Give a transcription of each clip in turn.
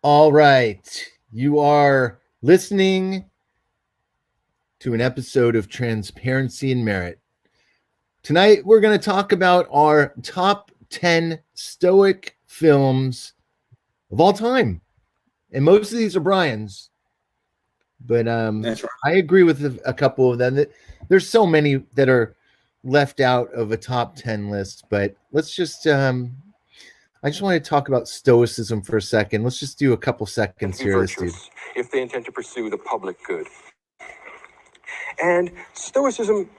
All right. You are listening to an episode of Transparency and Merit. Tonight, we're going to talk about our top 10 Stoic films of all time. And most of these are Brian's. But That's right. I agree with a couple of them. There's so many that are left out of a top 10 list. But let's just I just want to talk about Stoicism for a second. Let's just do a couple seconds here. Virtuous if they intend to pursue the public good. And Stoicism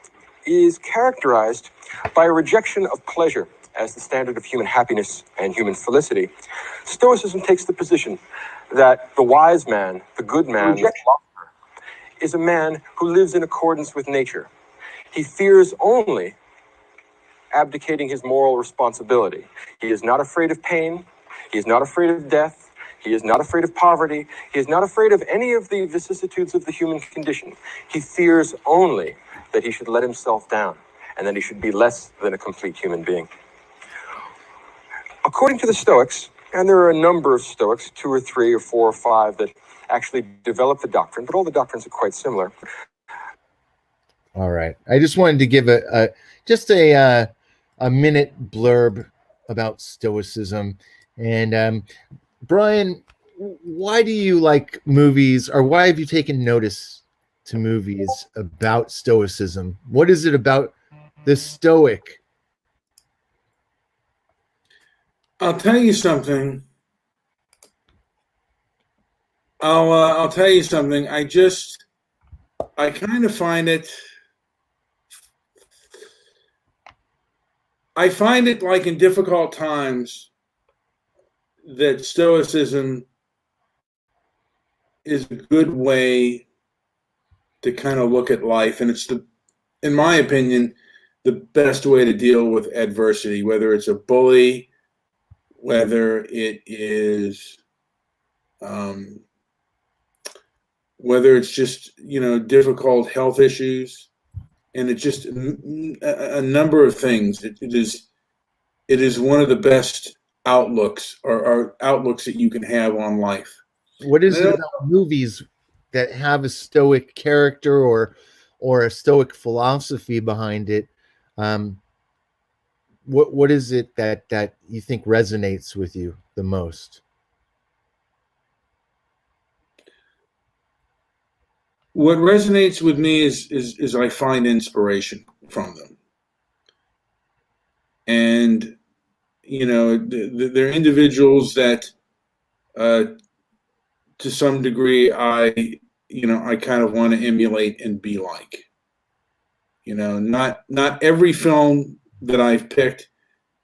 is characterized by a rejection of pleasure as the standard of human happiness and human felicity. Stoicism takes the position that the wise man, the good man, the philosopher, is a man who lives in accordance with nature. He fears only abdicating his moral responsibility. He is not afraid of pain. He is not afraid of death. He is not afraid of poverty. He is not afraid of any of the vicissitudes of the human condition. He fears only that he should let himself down and that he should be less than a complete human being. According to the Stoics, and there are a number of Stoics, 2 or 3 or 4 or 5 that actually develop the doctrine, but all the doctrines are quite similar. All right. I just wanted to give a minute blurb about Stoicism. And Brian, why do you like movies, or why have you taken notice to movies about Stoicism? What is it about the Stoic? I'll tell you something. I'll tell you something. I kind of find it. I find it like in difficult times that Stoicism is a good way to kind of look at life, and it's in my opinion, the best way to deal with adversity, whether it's a bully, whether it is, whether it's just, difficult health issues, and it's just a number of things. It is one of the best outlooks or outlooks that you can have on life. What is it about movies that have a Stoic character or a Stoic philosophy behind it? What is it that you think resonates with you the most? What resonates with me is I find inspiration from them. And, they're individuals that, to some degree, I kind of want to emulate and be like. Not every film that I've picked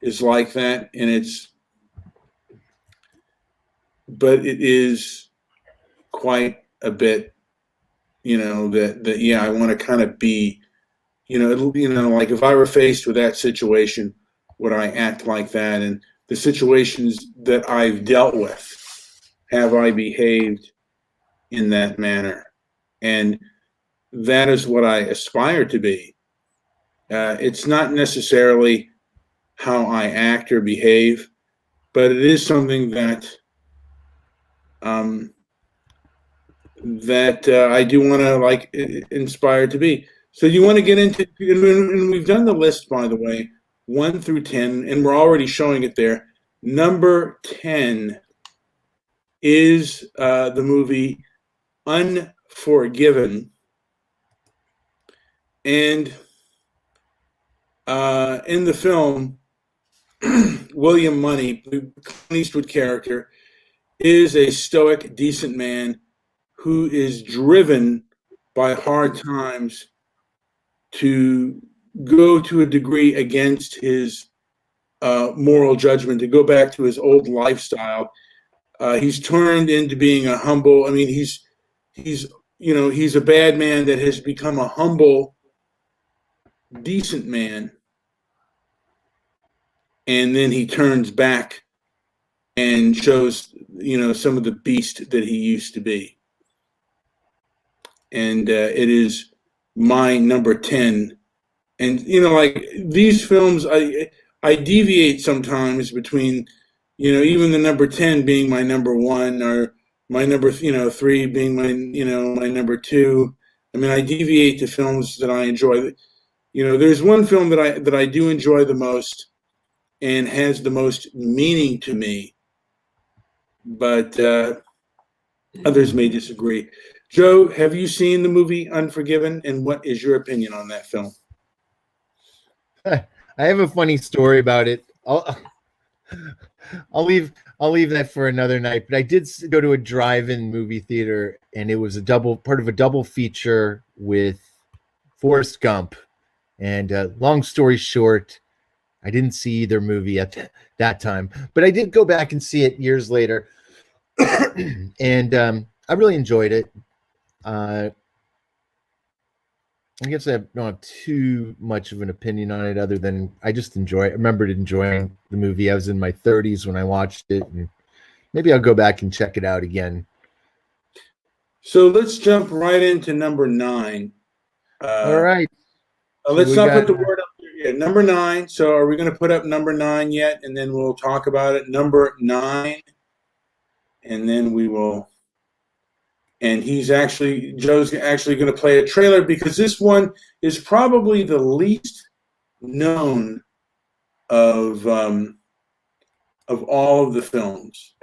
is like that, but it is quite a bit, that I want to kind of be, like if I were faced with that situation, would I act like that? And the situations that I've dealt with, have I behaved in that manner? And that is what I aspire to be. It's not necessarily how I act or behave, but it is something that I do want to inspire to be. So you want to get into, and we've done the list, by the way, 1 through 10, and we're already showing it there. Number 10 is the movie Unforgiven. And in the film, William Money, the Clint Eastwood character, is a stoic, decent man who is driven by hard times to go to a degree against his moral judgment, to go back to his old lifestyle. He's turned into being a humble. I mean, he's a bad man that has become a humble, decent man, and then he turns back and shows some of the beast that he used to be. And it is my number 10. And like these films, I deviate sometimes between even the number 10 being my number one, or my number 3 being my number 2. I mean, I deviate to films that I enjoy. There's one film that I do enjoy the most and has the most meaning to me, but others may disagree. Joe, have you seen the movie Unforgiven, and what is your opinion on that film? I have a funny story about it. I'll leave that for another night. But I did go to a drive-in movie theater, and it was part of a double feature with Forrest Gump. And long story short, I didn't see either movie at that time, but I did go back and see it years later, and I really enjoyed it. I guess I don't have too much of an opinion on it, other than I just enjoy it. I remembered enjoying the movie. I was in my 30s when I watched it, and maybe I'll go back and check it out again. So let's jump right into number 9. All right. Let's not put the word up there yet. Number 9. So are we going to put up number 9 yet? And then we'll talk about it. Number 9. And then we will. And Joe's actually going to play a trailer, because this one is probably the least known of all of the films.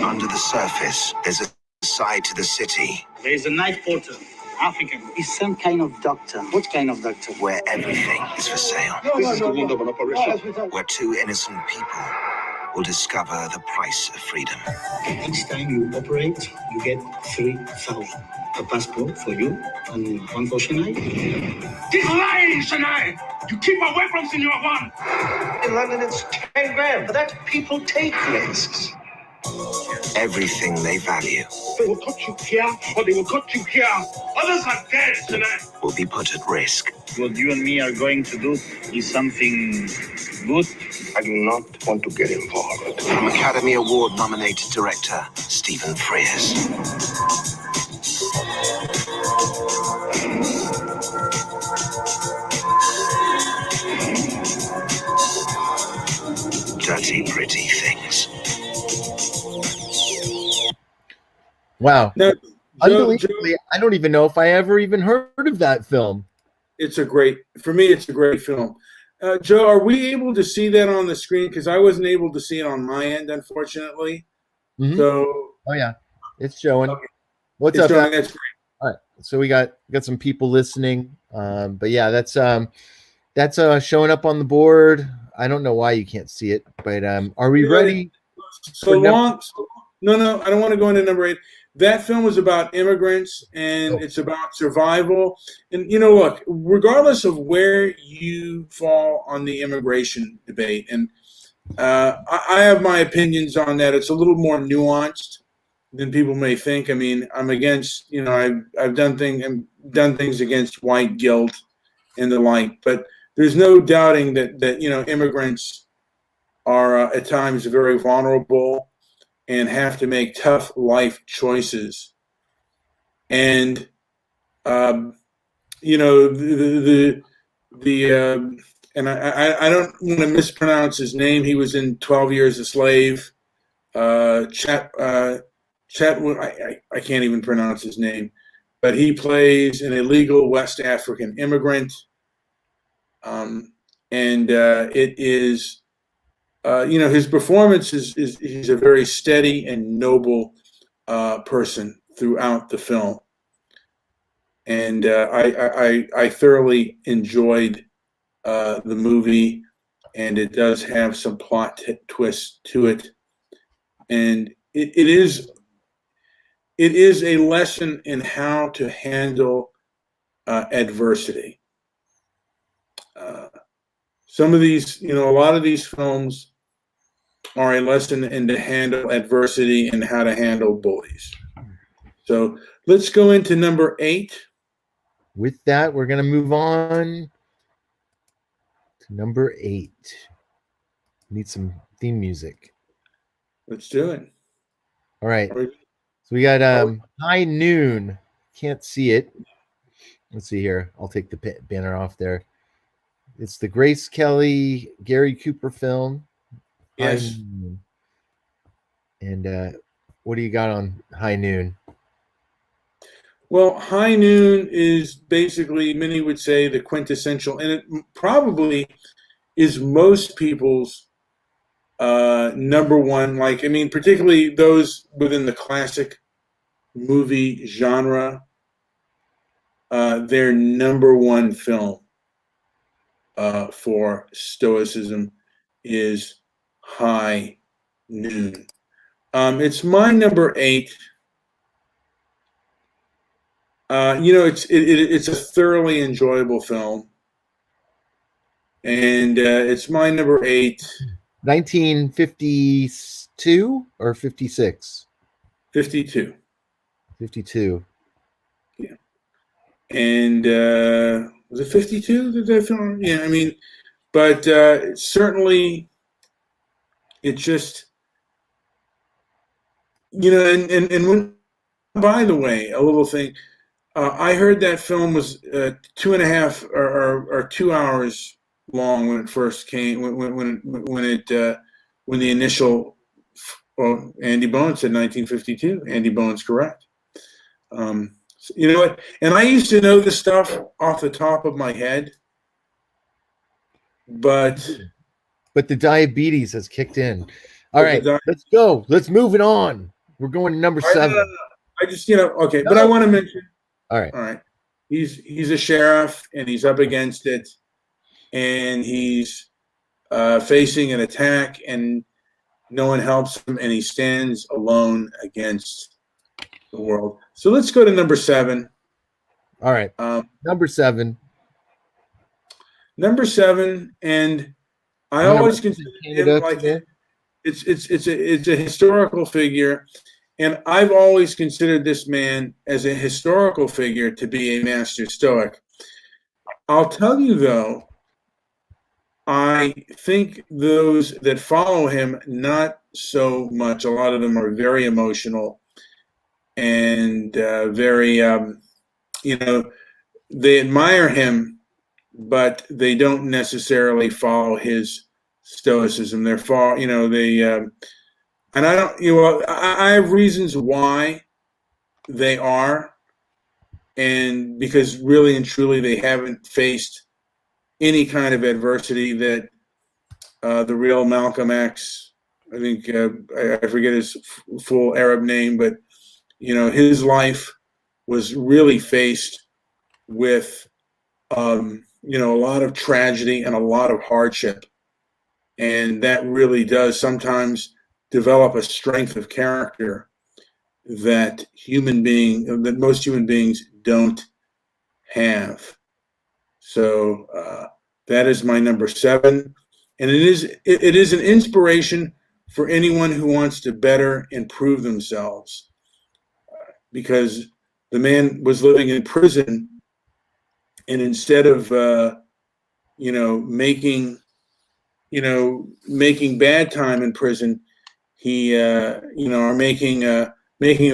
Under the surface, there's a side to the city. There is a night porter, African. He's some kind of doctor. What kind of doctor? Where everything is for sale. Where 2 innocent people will discover the price of freedom. Each time you operate, you get 3,000. A passport for you and one for Shania. He's lying, Shania! You keep away from Senior One! In London, it's 10 grand. For that, people take risks. Everything they value. They will cut you here, or they will cut you here. Others are dead, Shania. Will be put at risk. What you and me are going to do is something good. I do not want to get involved. From Academy Award nominated director Stephen Frears. Dirty, pretty things. Wow. Now, unbelievably, I don't even know if I ever even heard of that film. For me, it's a great film. Joe, are we able to see that on the screen? Because I wasn't able to see it on my end, unfortunately. Mm-hmm. So, oh yeah, it's showing. Okay. What's it's up? showing, that's great. All right, so we got some people listening. But yeah, that's showing up on the board. I don't know why you can't see it, but are we ready? No, I don't want to go into number 8. That film is about immigrants, and it's about survival. And, look, regardless of where you fall on the immigration debate, and I have my opinions on that. It's a little more nuanced than people may think. I mean, I'm against, I've done things against white guilt and the like, but there's no doubting that immigrants are at times very vulnerable and have to make tough life choices. And and I don't want to mispronounce his name. He was in 12 Years a Slave. Chat. I can't even pronounce his name, but he plays an illegal West African immigrant. It is. His performance is he's a very steady and noble person throughout the film, and I thoroughly enjoyed the movie, and it does have some plot twists to it, and it is a lesson in how to handle adversity. Some of these, a lot of these films are a lesson in to handle adversity and how to handle bullies. So let's go into number 8. With that, we're going to move on to number 8. Need some theme music. Let's do it. All right. So we got High Noon. Can't see it. let's see here. I'll take the banner off there. It's the Grace Kelly, Gary Cooper film. Yes. High Noon. And what do you got on High Noon? Well, High Noon is basically, many would say, the quintessential, and it probably is most people's number one. Like, I mean, particularly those within the classic movie genre, their number one film for Stoicism is High Noon. It's my number 8. It's a thoroughly enjoyable film, and it's my number 8. 1952 or 56? 52. 52. Yeah. And was it 52 that film? Yeah, I mean, but certainly it just, and when, by the way, a little thing, I heard that film was 2.5 or 2 hours long when it first came, when the initial, well, Andy Bowen said 1952. Andy Bowen's correct. You know what? And I used to know this stuff off the top of my head, but the diabetes has kicked in. All right, let's go. Let's move it on. We're going to number 7. I just, okay. But I want to mention. All right. He's a sheriff, and he's up against it, and he's facing an attack, and no one helps him, and he stands alone against the world. So let's go to number 7. All right. Number 7. Number 7, and I always consider him like it's a historical figure, and I've always considered this man as a historical figure to be a master Stoic. I'll tell you though, I think those that follow him, not so much. A lot of them are very emotional and very, they admire him, but they don't necessarily follow his Stoicism. They're and I don't, I have reasons why they are, and because really and truly they haven't faced any kind of adversity that the real Malcolm X, I think, I forget his full Arab name, but, his life was really faced with, a lot of tragedy and a lot of hardship. And that really does sometimes develop a strength of character that most human beings don't have. So that is my number 7, and it is an inspiration for anyone who wants to better improve themselves, because the man was living in prison, and instead of making bad time in prison, he or making a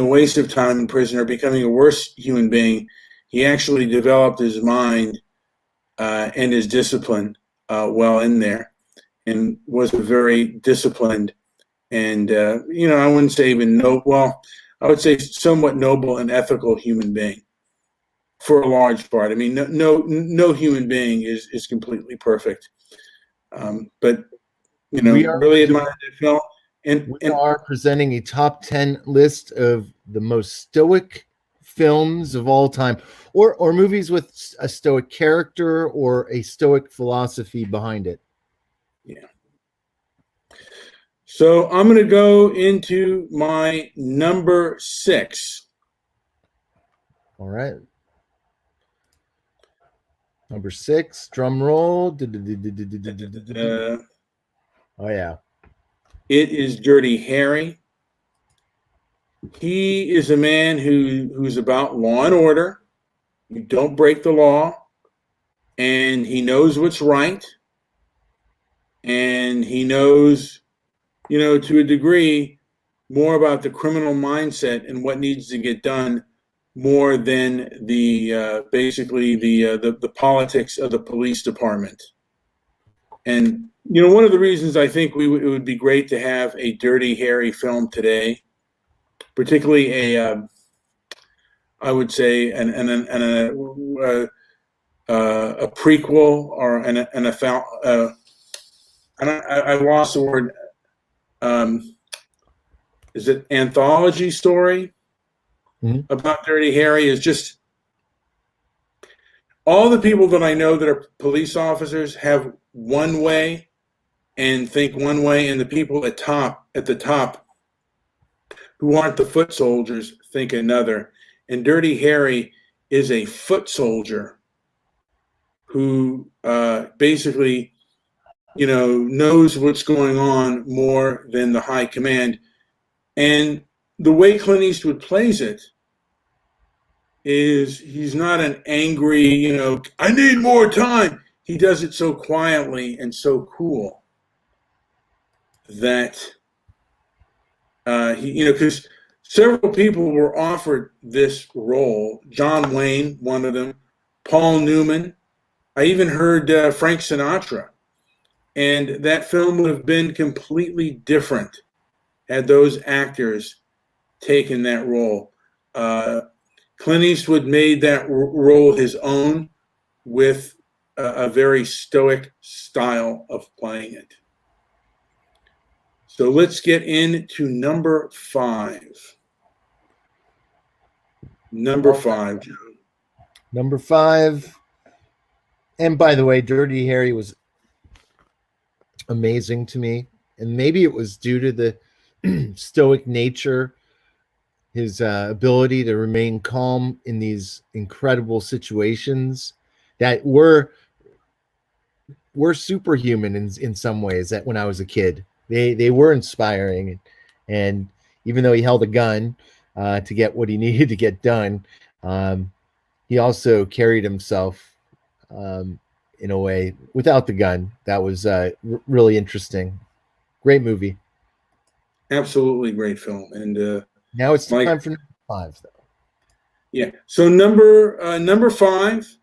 waste of time in prison or becoming a worse human being, he actually developed his mind and his discipline while in there, and was a very disciplined and I wouldn't say even I would say somewhat noble and ethical human being for a large part. I mean, no human being is completely perfect, but really admire that film. And we are presenting a top 10 list of the most Stoic films of all time, or movies with a Stoic character or a Stoic philosophy behind it. Yeah. So I'm going to go into my number 6. All right. Number 6, drum roll. Oh, yeah. It is Dirty Harry. He is a man who's about law and order. You don't break the law, and he knows what's right, and he knows, to a degree, more about the criminal mindset and what needs to get done more than the basically the politics of the police department. And one of the reasons I think it would be great to have a Dirty Harry film today, particularly I would say a prequel or I lost the word. Is it anthology story about Dirty Harry? Is just all the people that I know that are police officers have one way and think one way, and the people at the top who aren't the foot soldiers think another. And Dirty Harry is a foot soldier who basically, knows what's going on more than the high command. And the way Clint Eastwood plays it is he's not an angry, I need more time. He does it so quietly and so cool that because several people were offered this role. John Wayne, one of them, Paul Newman. I even heard Frank Sinatra. And that film would have been completely different had those actors taken that role. Clint Eastwood made that role his own with a very stoic style of playing it. So let's get into number 5. Number 5, John. Number 5. And by the way, Dirty Harry was amazing to me. And maybe it was due to the stoic nature, his ability to remain calm in these incredible situations that were superhuman in some ways. That when I was a kid, they were inspiring, and even though he held a gun to get what he needed to get done, he also carried himself in a way without the gun that was really interesting. Great movie. Absolutely great film. And now it's time for number 5, though. Yeah. So number 5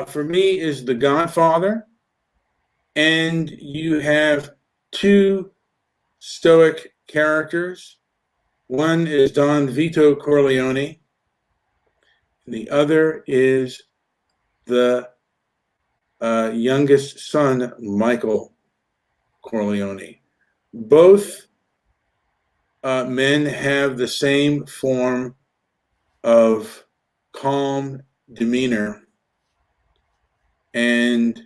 for me is The Godfather, and you have 2 stoic characters. One is Don Vito Corleone, and the other is the youngest son, Michael Corleone. Both men have the same form of calm demeanor, and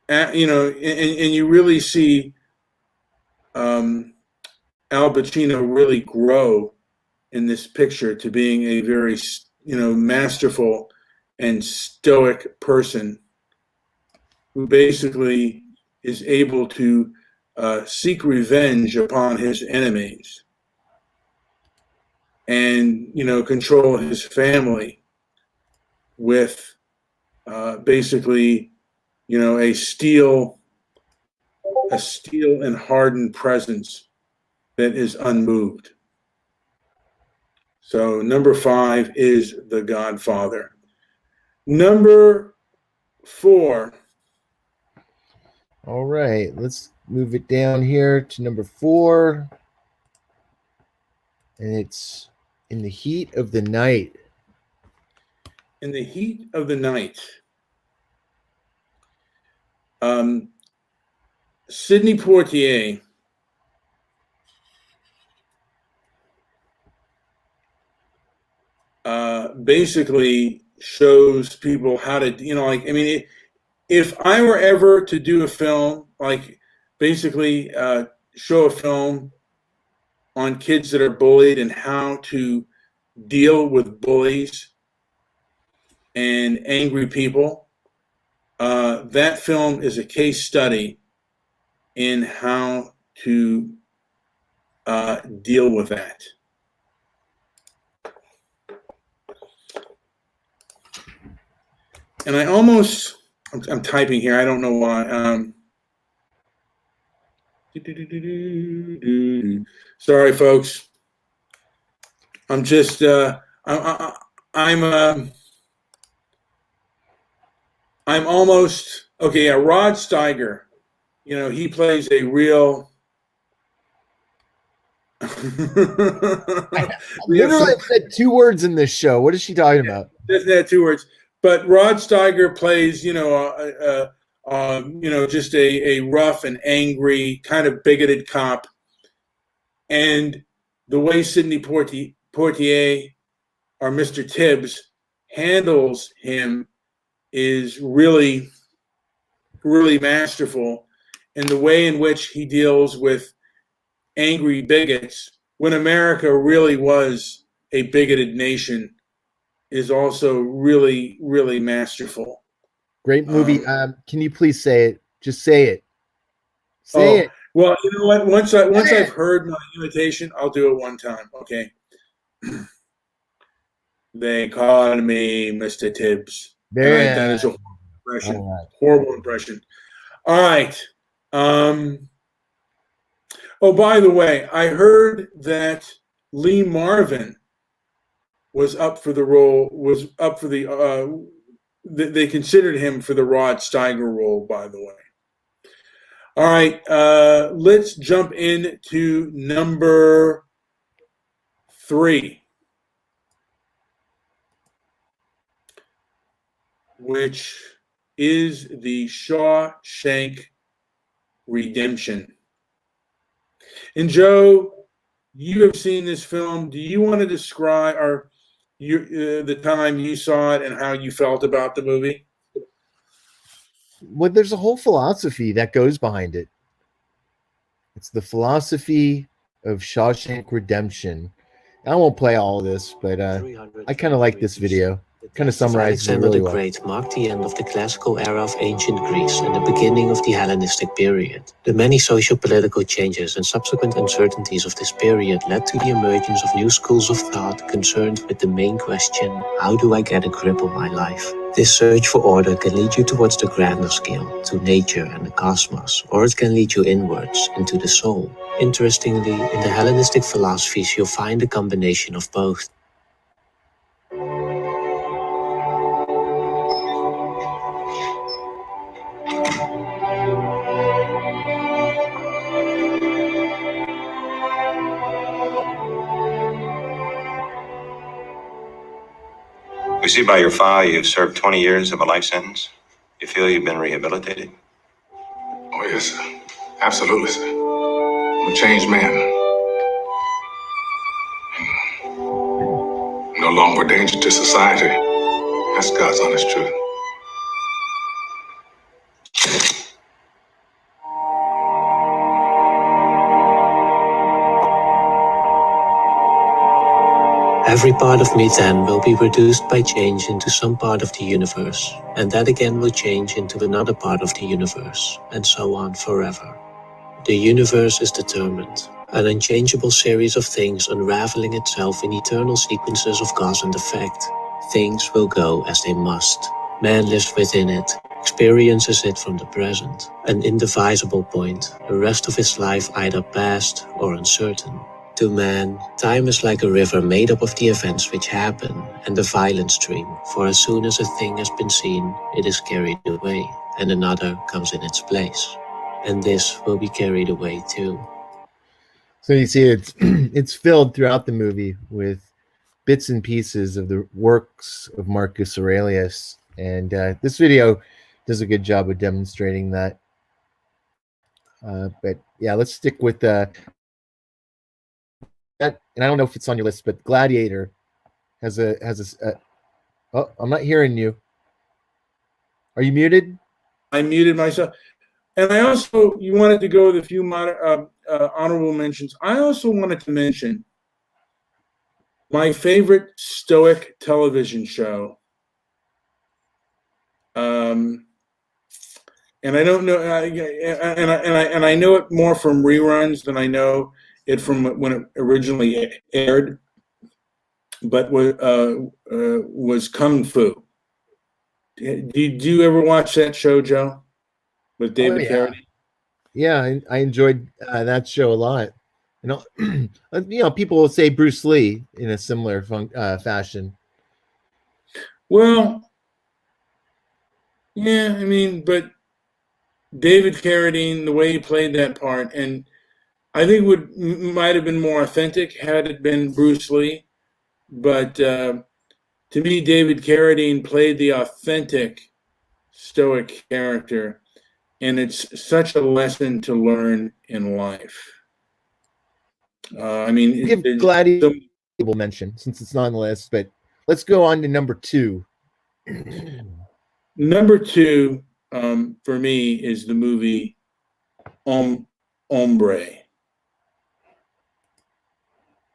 and you really see Al Pacino really grow in this picture to being a very masterful and stoic person who basically is able to seek revenge upon his enemies and control his family with basically a steel and hardened presence that is unmoved. So number 5 is The Godfather. Number 4. All right, let's move it down here to number 4. And it's In the Heat of the Night. In the Heat of the Night. Sidney Poitier basically shows people how to, if I were ever to do a film, basically show a film on kids that are bullied and how to deal with bullies and angry people, that film is a case study in how to deal with that. And I'm typing here. I don't know why. Sorry, folks. I'm just I'm almost okay. Yeah, Rod Steiger. You know, he plays a real. Literally, I've said 2 words in this show. What is she talking about? Doesn't have 2 words, but Rod Steiger plays, just a rough and angry, kind of bigoted cop, and the way Sidney Poitier or Mr. Tibbs handles him is really, really masterful, and the way in which he deals with angry bigots when America really was a bigoted nation is also really, really masterful. Great movie. Can you please say it? Just say it. Say it. Well, you know what? Once I've heard my imitation, I'll do it one time. Okay. They call me Mr. Tibbs. There. That is a horrible impression. Right. Horrible impression. All right. Oh, by the way, I heard that Lee Marvin was up for the role. Was up for the. They considered him for the Rod Steiger role. By the way. All right. Let's jump into number 3, which is the Shawshank Redemption. And Joe, you have seen this film. Do you want to describe the time you saw it and how you felt about the movie? Well, there's a whole philosophy that goes behind it. It's the philosophy of Shawshank Redemption. I won't play all of this, but I kind of like this video. Kind of summarizes it really well. Alexander the Great marked the end of the classical era of ancient Greece and the beginning of the Hellenistic period. The many socio-political changes and subsequent uncertainties of this period led to the emergence of new schools of thought concerned with the main question, how do I get a grip on my life? This search for order can lead you towards the grander scale, to nature and the cosmos, or it can lead you inwards, into the soul. Interestingly, in the Hellenistic philosophies you'll find a combination of both. We see by your file you've served 20 years of a life sentence. You feel you've been rehabilitated? Oh, yes, sir. Absolutely, sir. I'm a changed man. No longer a danger to society. That's God's honest truth. Every part of me then will be reduced by change into some part of the universe, and that again will change into another part of the universe, and so on forever. The universe is determined, an unchangeable series of things unraveling itself in eternal sequences of cause and effect. Things will go as they must. Man lives within it, experiences it from the present, an indivisible point, the rest of his life either past or uncertain. To man, time is like a river made up of the events which happen, and a violent stream, for as soon as a thing has been seen, it is carried away, and another comes in its place. And this will be carried away too. So you see, it's filled throughout the movie with bits and pieces of the works of Marcus Aurelius, and this video does a good job of demonstrating that. But yeah, let's stick with that. And I don't know if it's on your list, but Gladiator has a oh, I'm not hearing you. Are you muted? I muted myself. And I also, you wanted to go with a few honorable mentions. I also wanted to mention my favorite Stoic television show. And I don't know, and I know it more from reruns than I know it from when it originally aired. But was Kung Fu. Did you ever watch that show, Joe? With David Carradine? Yeah, I enjoyed that show a lot. People will say Bruce Lee in a similar fashion. Well, yeah, I mean, but David Carradine, the way he played that part, and I think might have been more authentic had it been Bruce Lee. But to me, David Carradine played the authentic Stoic character, and it's such a lesson to learn in life. I mean, Give Gladiator mention since it's not on the list, but let's go on to number 2. Number 2 for me is the movie Hombre.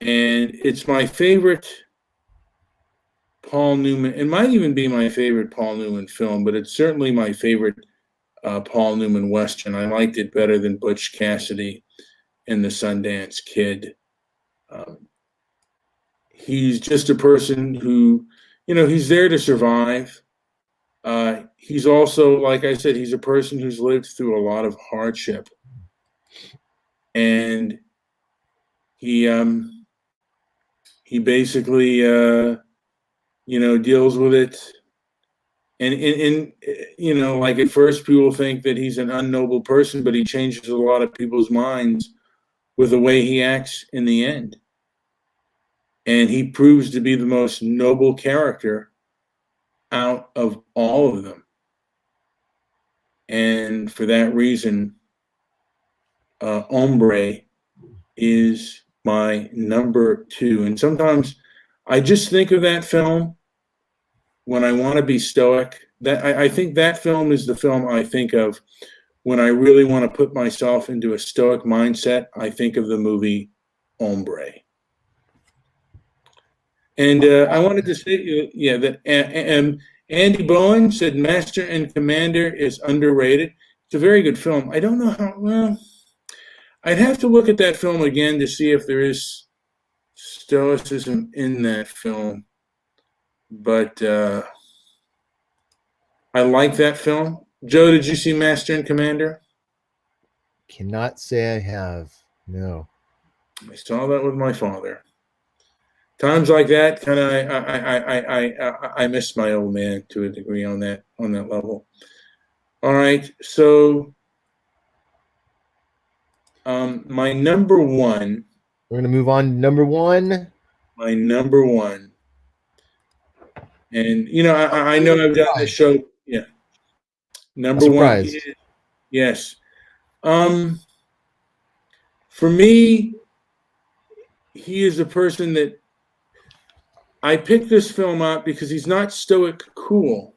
And it's my favorite Paul Newman. It might even be my favorite Paul Newman film, but it's certainly my favorite Paul Newman Western. I liked it better than Butch Cassidy and the Sundance Kid. He's just a person who, he's there to survive. He's also, like I said, he's a person who's lived through a lot of hardship. And he basically, deals with it. And like at first people think that he's an unnoble person, but he changes a lot of people's minds with the way he acts in the end. And he proves to be the most noble character out of all of them. And for that reason, Hombre is my number 2. And sometimes I just think of that film when I want to be stoic. I think that film is the film I think of when I really want to put myself into a stoic mindset. I think of the movie Hombre. And I wanted to say, that Andy Bowen said Master and Commander is underrated. It's a very good film. I don't know how well. I'd have to look at that film again to see if there is stoicism in that film. But I like that film. Joe, did you see Master and Commander? Cannot say I have. No. I saw that with my father. Times like that, kind of, I miss my old man to a degree on that level. All right, so my number 1. We're gonna move on to number 1. My number 1, and I know I've done this show. Yeah, number 1. Yes. For me, he is a person that I picked this film out because he's not stoic cool.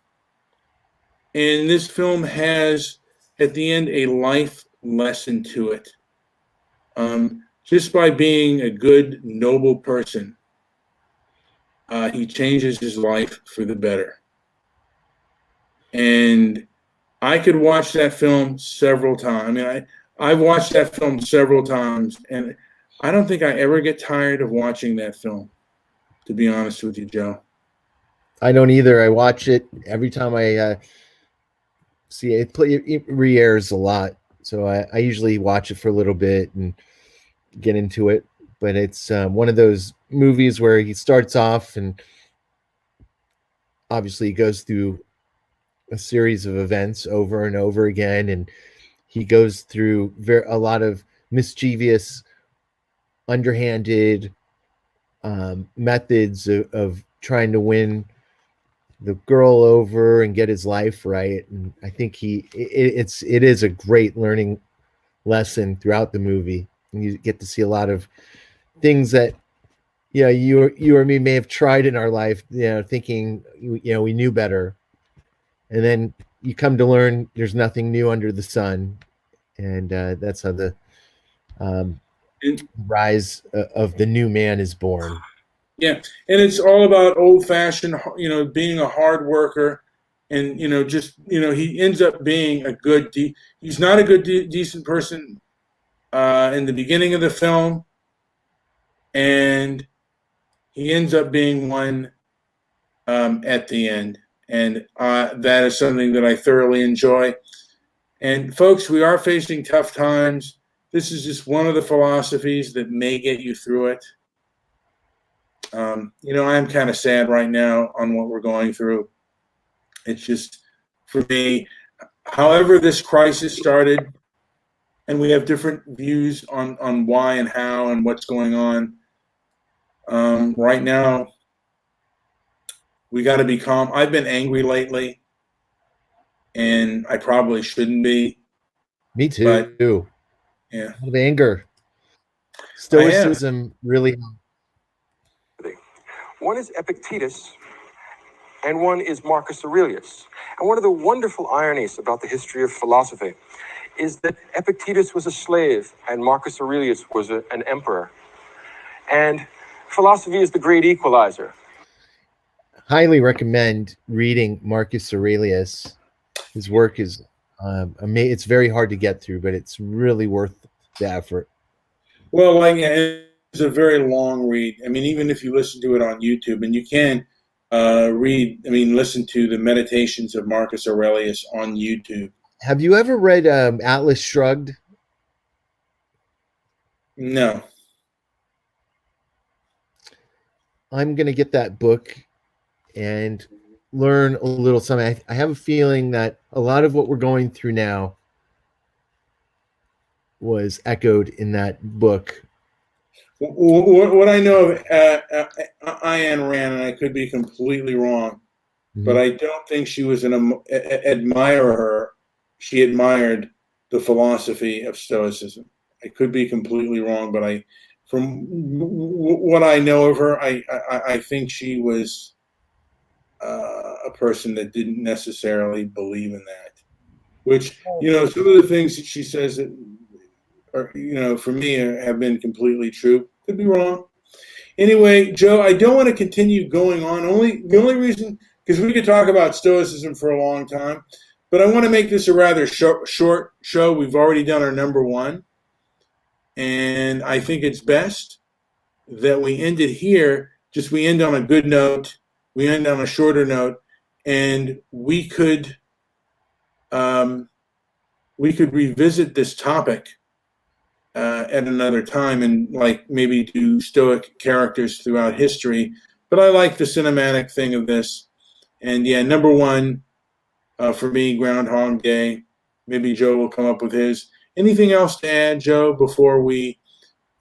And this film has, at the end, a life lesson to it. Just by being a good, noble person, he changes his life for the better. And I could watch that film several times. I mean, I've watched that film several times, and I don't think I ever get tired of watching that film, to be honest with you, Joe. I don't either. I watch it every time I see it. It re-airs a lot, so I usually watch it for a little bit and get into it. But it's one of those movies where he starts off and obviously he goes through a series of events over and over again, and he goes through a lot of mischievous, underhanded methods of trying to win the girl over and get his life right. And I think it is a great learning lesson throughout the movie. And you get to see a lot of things that you or me may have tried in our life, thinking we knew better, and then you come to learn there's nothing new under the sun. And that's how the rise of the new man is born. Yeah, and it's all about old-fashioned, being a hard worker, and he ends up being a good. He's not a good, decent person in the beginning of the film, and he ends up being one at the end, and that is something that I thoroughly enjoy. And folks, we are facing tough times. this is just one of the philosophies that may get you through it. I'm kind of sad right now on what we're going through. It's just, for me, however this crisis started, and we have different views on why and how and what's going on. Right now, we got to be calm. I've been angry lately, and I probably shouldn't be. Me too. But, yeah. A lot of anger. Stoicism really. One is Epictetus, and one is Marcus Aurelius. And one of the wonderful ironies about the history of philosophy is that Epictetus was a slave and Marcus Aurelius was an emperor. And philosophy is the great equalizer. Highly recommend reading Marcus Aurelius. His work is it's very hard to get through, but it's really worth the effort. Well, it's a very long read. I mean, even if you listen to it on YouTube, and you can listen to the Meditations of Marcus Aurelius on YouTube. Have you ever read Atlas Shrugged? No. I'm going to get that book and learn a little something. I have a feeling that a lot of what we're going through now was echoed in that book. What I know of Ayn Rand, and I could be completely wrong, but I don't think she was an admirer. She admired the philosophy of Stoicism. I could be completely wrong, but from what I know of her, I think she was a person that didn't necessarily believe in that. Which, some of the things that she says that are, for me, have been completely true. Could be wrong. Anyway, Joe, I don't want to continue going on. The only reason, because we could talk about Stoicism for a long time, but I want to make this a rather short show. We've already done our number one, and I think it's best that we end it here. Just we end on a good note. We end on a shorter note, and we could revisit this topic at another time and maybe do Stoic characters throughout history. But I like the cinematic thing of this. And yeah, number one for me, Groundhog Day. Maybe Joe will come up with his. Anything else to add, Joe, before we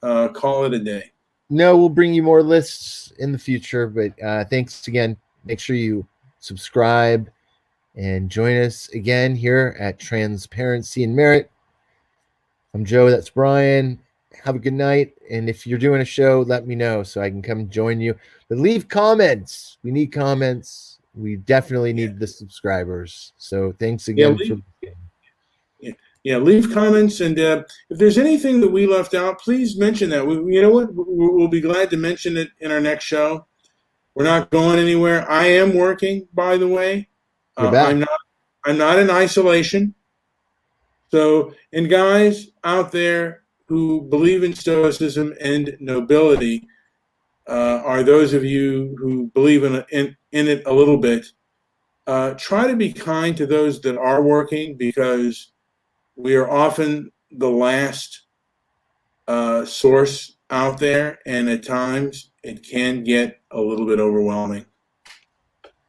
call it a day? No, we'll bring you more lists in the future. But thanks again. Make sure you subscribe and join us again here at Transparency and Merit. I'm Joe. That's Brian. Have a good night. And if you're doing a show, let me know so I can come join you. But leave comments. We need comments. We definitely need the subscribers. So thanks again. Leave comments. And if there's anything that we left out, please mention that. We'll be glad to mention it in our next show. We're not going anywhere. I am working, by the way. I'm not in isolation. So, and guys out there who believe in Stoicism and nobility, are those of you who believe in it a little bit. Try to be kind to those that are working, because we are often the last source out there, and at times it can get a little bit overwhelming.